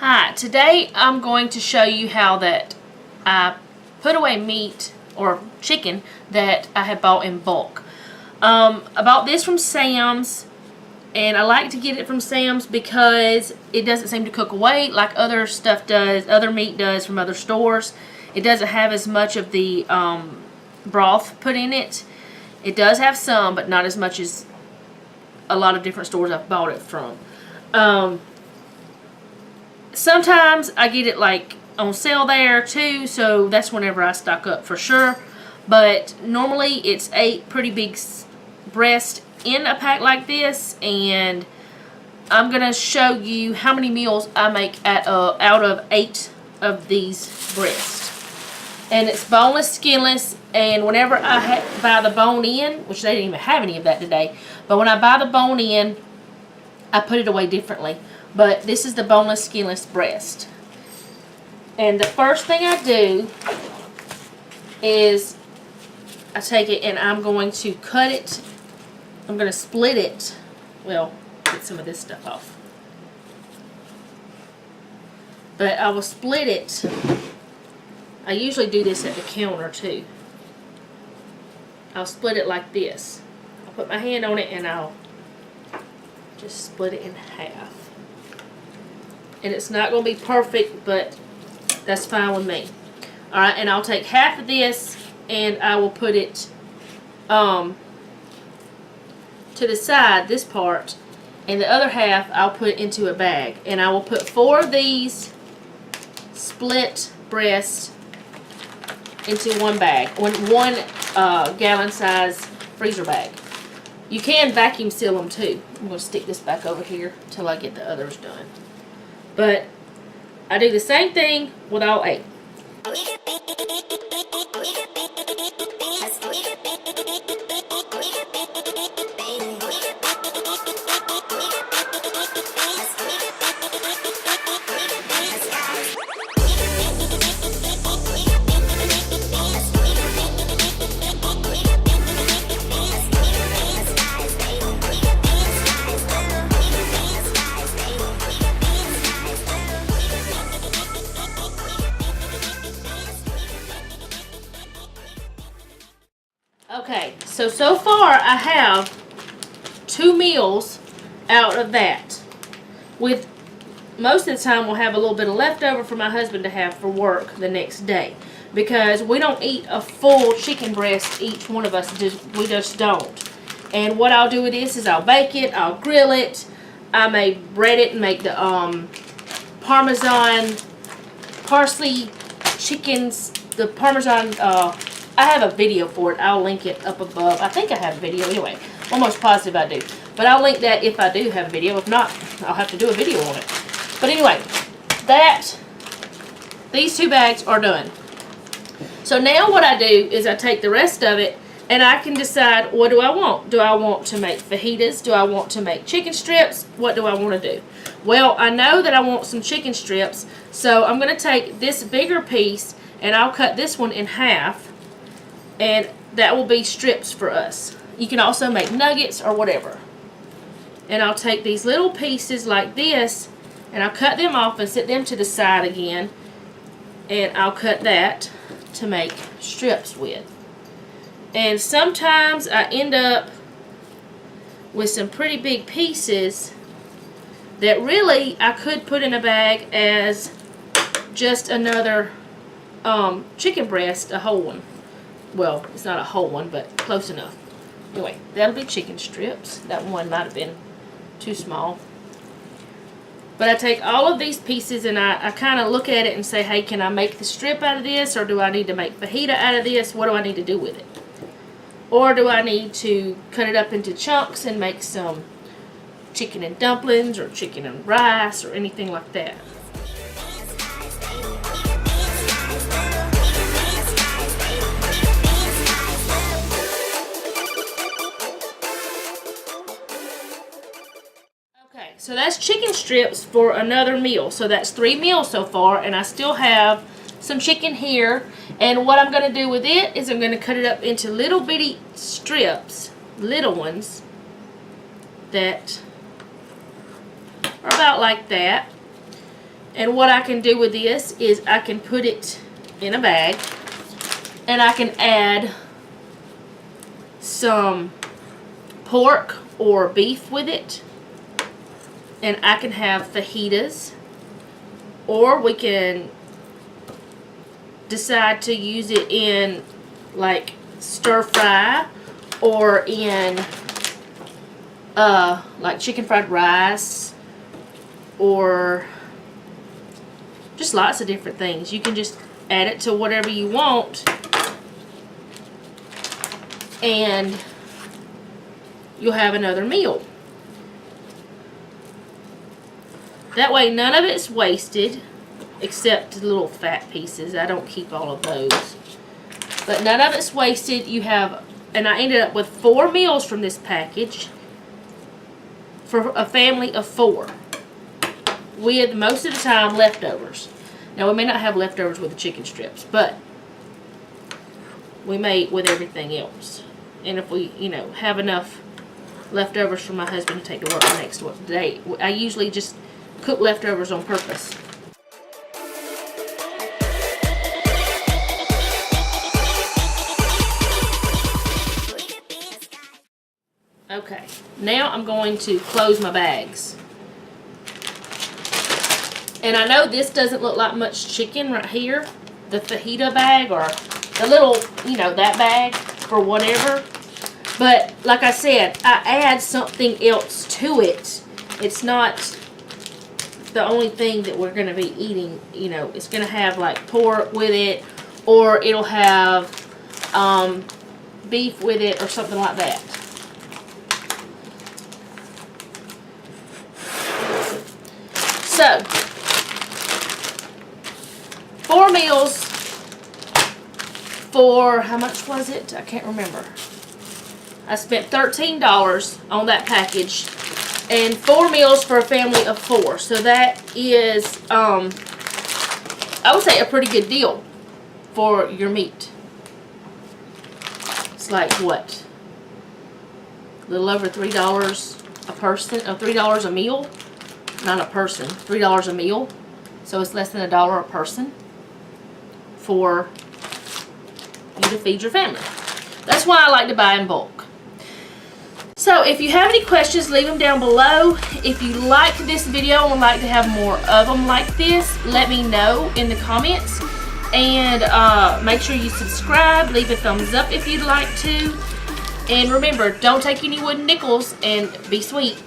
Hi, today I'm going to show you how that I put away meat or chicken that I have bought in bulk. I bought this from Sam's, and I like to get it from Sam's because it doesn't seem to cook away like other stuff does, other meat does from other stores. It doesn't have as much of the broth put in it. It does have some, but not as much as a lot of different stores I've bought it from. Sometimes I get it like on sale there too, so that's whenever I stock up for sure. But normally it's 8 pretty big breasts in a pack like this, and I'm gonna show you how many meals I make out of 8 of these breasts. And it's boneless, skinless, and whenever I buy the bone in, which they didn't even have any of that today, but when I buy the bone in, I put it away differently. But this is the boneless, skinless breast. And the first thing I do is I take it and I'm going to cut it. I'm going to split it. Well, get some of this stuff off. But I will split it. I usually do this at the counter too. I'll split it like this. I'll put my hand on it and I'll just split it in half. And it's not going to be perfect, but that's fine with me. Alright, and I'll take half of this and I will put it to the side, this part, and the other half I'll put into a bag. And I will put 4 of these split breasts into one bag, one gallon size freezer bag. You can vacuum seal them too. I'm going to stick this back over here till I get the others done. But I do the same thing with all 8. Okay, so far I have 2 meals out of that. With most of the time we'll have a little bit of leftover for my husband to have for work the next day. Because we don't eat a full chicken breast, each one of us, we just don't. And what I'll do with this is I'll bake it, I'll grill it, I may bread it and make the Parmesan, parsley chickens, the Parmesan, I have a video for it. I'll link it up above. I think I have a video anyway. Almost positive I do. But I'll link that if I do have a video. If not, I'll have to do a video on it. But anyway, these 2 bags are done. So now what I do is I take the rest of it and I can decide, what do I want? Do I want to make fajitas? Do I want to make chicken strips? What do I want to do? Well, I know that I want some chicken strips, so I'm going to take this bigger piece and I'll cut this one in half. And that will be strips for us. You can also make nuggets or whatever. And I'll take these little pieces like this, and I'll cut them off and set them to the side again. And I'll cut that to make strips with. And sometimes I end up with some pretty big pieces that really I could put in a bag as just another chicken breast, a whole one. Well, it's not a whole one, but close enough. Anyway, that'll be chicken strips. That one might have been too small. But I take all of these pieces and I kind of look at it and say, hey, can I make the strip out of this? Or do I need to make fajita out of this? What do I need to do with it? Or do I need to cut it up into chunks and make some chicken and dumplings or chicken and rice or anything like that? So that's chicken strips for another meal. So that's 3 meals so far, and I still have some chicken here. And what I'm going to do with it is I'm going to cut it up into little bitty strips, little ones, that are about like that. And what I can do with this is I can put it in a bag, and I can add some pork or beef with it, and I can have fajitas, or we can decide to use it in like stir fry or in like chicken fried rice, or just lots of different things. You can just add it to whatever you want, and you'll have another meal. That way none of it's wasted, except the little fat pieces. I don't keep all of those. But none of it's wasted. You have, and I ended up with 4 meals from this package for a family of 4. With most of the time leftovers. Now we may not have leftovers with the chicken strips, but we may with everything else. And if we, you know, have enough leftovers for my husband to take to work the next day, I usually just cook leftovers on purpose. Okay, now I'm going to close my bags. And I know this doesn't look like much chicken right here, the fajita bag, or the little, you know, that bag for whatever. But like I said, I add something else to it. It's not the only thing that we're going to be eating. You know, it's going to have like pork with it, or it'll have beef with it, or something like that. So, 4 meals for, how much was it? I can't remember. I spent $13 on that package, and 4 meals for a family of 4. So that is, I would say, a pretty good deal for your meat. It's like, what? A little over $3 a person, or $3 a meal? Not a person, $3 a meal. So it's less than $1 a person for you to feed your family. That's why I like to buy in bulk. So if you have any questions, leave them down below. If you like this video and would like to have more of them like this, let me know in the comments. And make sure you subscribe, leave a thumbs up if you'd like to. And remember, don't take any wooden nickels, and be sweet.